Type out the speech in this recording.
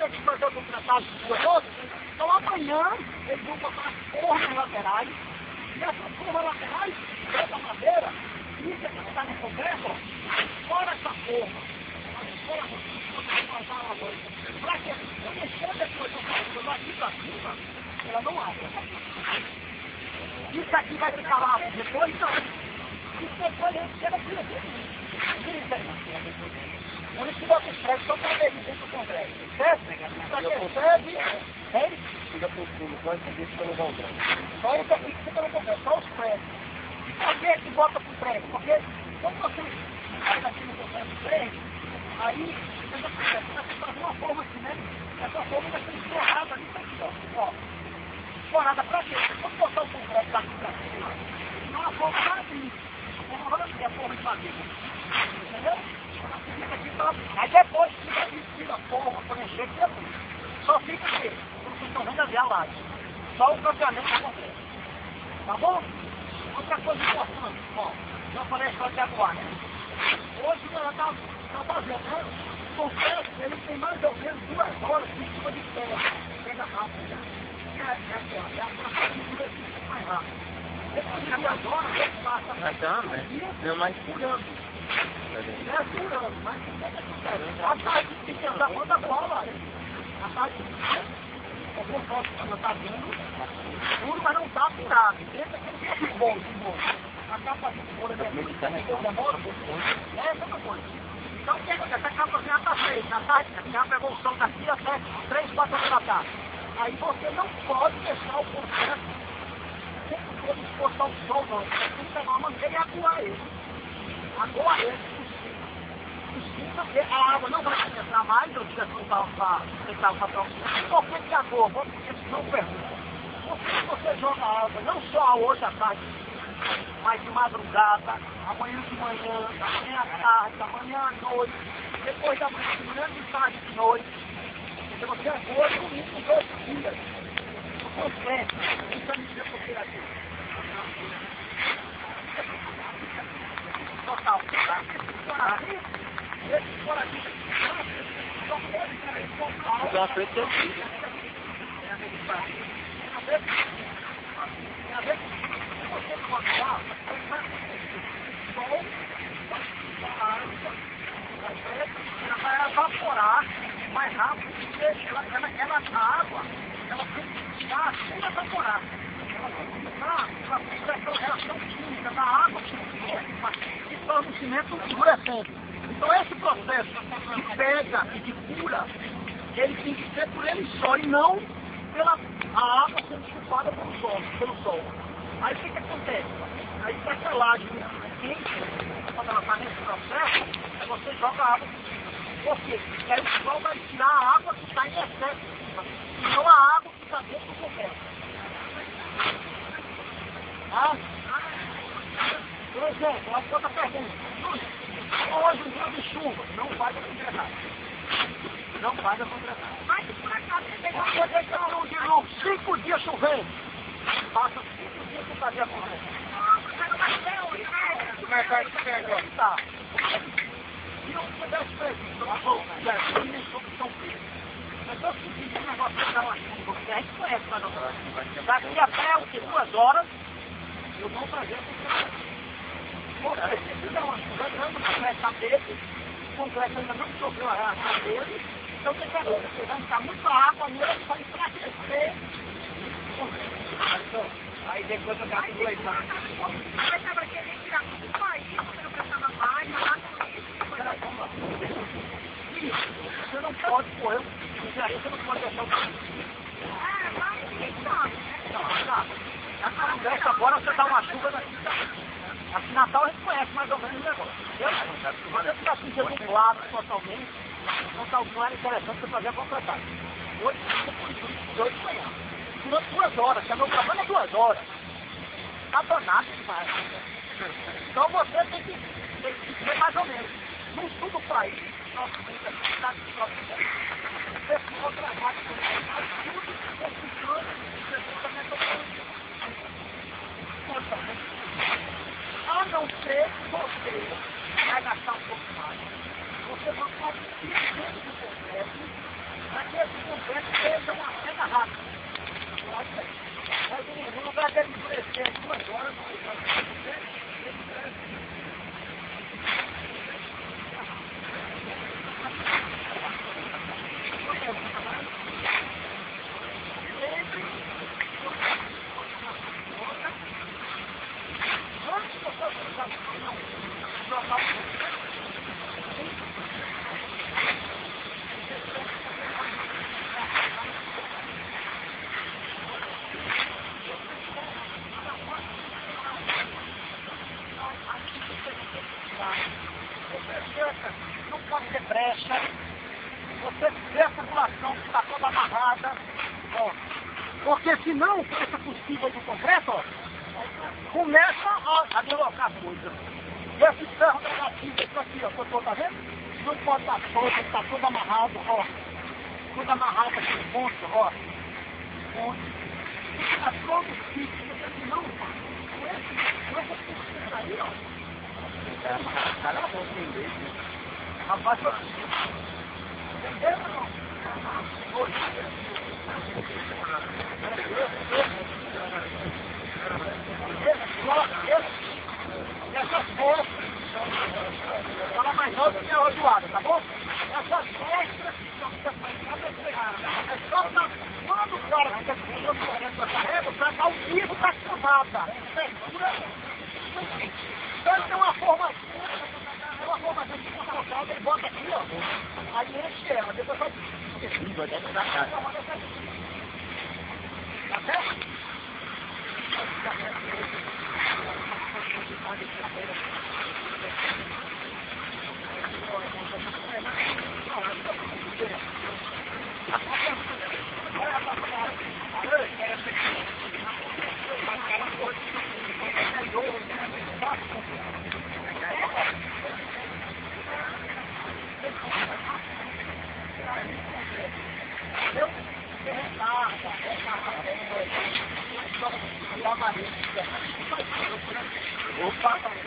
ter que fazer o contratado dos outros, então amanhã eles vão botar as formas laterais, e essas formas laterais, essa madeira, isso que está no concreto, fora essa forma, fora para que quando eu chego depois eu aqui para cima, ela não abre. Isso aqui vai ficar lá depois, não. Isso depois a gente chega aqui. Por isso que bota os prédios só para ver dentro do concreto. Certo? Isso aqui recebe, entende? Fica por tudo, só esse aqui fica no concreto. Só isso aqui que fica no concreto, só os prédios. Por que que bota pro prédio? Porque quando você faz aqui no concreto do prédio, aí você faz uma forma assim, né? Essa forma vai ser estourada ali, ó. Estourada pra quê? Quando botar o concreto daqui pra cima, não a forma vai abrir. A forma vai a forma de madeira. Entendeu? Aí depois fica aqui, tira a forma, preencher aqui assim. Só fica aqui. Vocês estão vendo ali a laje. Só o campamento do concreto. Tá bom? Outra coisa importante, ó. Já falei só de agora, né? Hoje ela tá fazendo, né? O concreto, ele tem mais ou menos 2 horas em cima de terra. Pega rápido. É a mais rápido. Depois de 2 horas, ele passa. Mas tá, não mais furando. Mas a tarde tem que andar quando a bola. A tarde é por foto que ela está vendo. Tudo, mas não está furado. Esse aqui é de bom. A capa de fora é muito essa é coisa. Então o que acontece? A capa já está feita. A tarde já pegou o sol daqui até 3, 4 horas da tarde. Aí você não pode deixar o concreto sempre todo exposto ao sol, não. Você tem que pegar uma mangueira e aguar ele. Agora ele porque a água não vai penetrar mais, eu digo para tentar o papel. Por que agora? Porque não pergunta. Por que você joga água não só hoje à tarde, mas de madrugada, amanhã de manhã, amanhã à tarde, amanhã à noite, depois da manhã de tarde de noite. Se você agora, no mínimo 2 dias, você precisa me dizer por que aqui. Total. Esse fora aqui, só pode ser total. Já foi teu filho. Às vezes, você pode dar, sol, ela vai evaporar mais rápido, porque a água, ela tem que ficar sem evaporar. Ela fica aquela reação química da água que torna o cimento endurecendo. Então esse processo de pega e de cura, ele tem que ser por ele só e não pela a água sendo chupada pelo sol. Aí o que acontece? Aí para essa laje quente, quando ela está nesse processo, aí você joga a água. Por quê? Porque aí o sol vai tirar a água que está em excesso, e não a água que está dentro do concreto. Por exemplo, uma outra pergunta. Hoje, um dia de chuva, não vai concretar. Não vai concretar. Mas por acaso você pegou uma projeção de novo, 5 dias chovendo. Passa 5 dias sem fazer a concretar. Como é que vai se pegar? Tá. Se não tivesse previsto uma boca, nem solução feita. Mas eu senti um negócio que dá uma chuva, porque a gente conhece mais ou menos. Daqui até 2 horas, eu vou trazer a concretar. Porque se fizer uma chuva grande, a cabeça, o concreto ainda não sofreu a cabeça, então você vai ficar muita água nele para enfraquecer. Aí depois eu gasto 2 anos. Você estava querendo tirar tudo do país, você não prestava mais, você não pode correr, você não pode deixar o país. Essa conversa agora você dá uma chuva daqui. Aqui em Natal a gente conhece mais ou menos o negócio. Mas eu ficar sentindo nublado totalmente, não era interessante você fazer a completagem. Hoje, de manhã. Durante 2 horas, porque meu trabalho é 2 horas. Tá danado demais. Então você tem que ver mais ou menos. No sul do país, nossa universidade de próprio você for trabalho com tudo, a não ser que você vai gastar um pouco mais. Você vai fazer 100% do processo, para que brecha, você vê a população que está toda amarrada, ó, porque senão, essa possível do concreto, ó, começa a deslocar coisas. E esse ferro negativo, isso aqui, ó, que eu estou vendo, não pode estar solto, está todo amarrado, ó, tudo amarrado aqui no ponto, ó, está todo fixo, porque senão, essa possível aí, ó, rapaz, entendeu ou não? Essas costas, fala mais alto que a rodoada, tá bom? Essas costas, é só pra quando o cara fica correndo essa régua, pra dar o piso da camada. Então tem uma forma de ele bota aqui, ó. Aí enche ela, depois vai. Vai dar pra cá. Tá certo? Opa!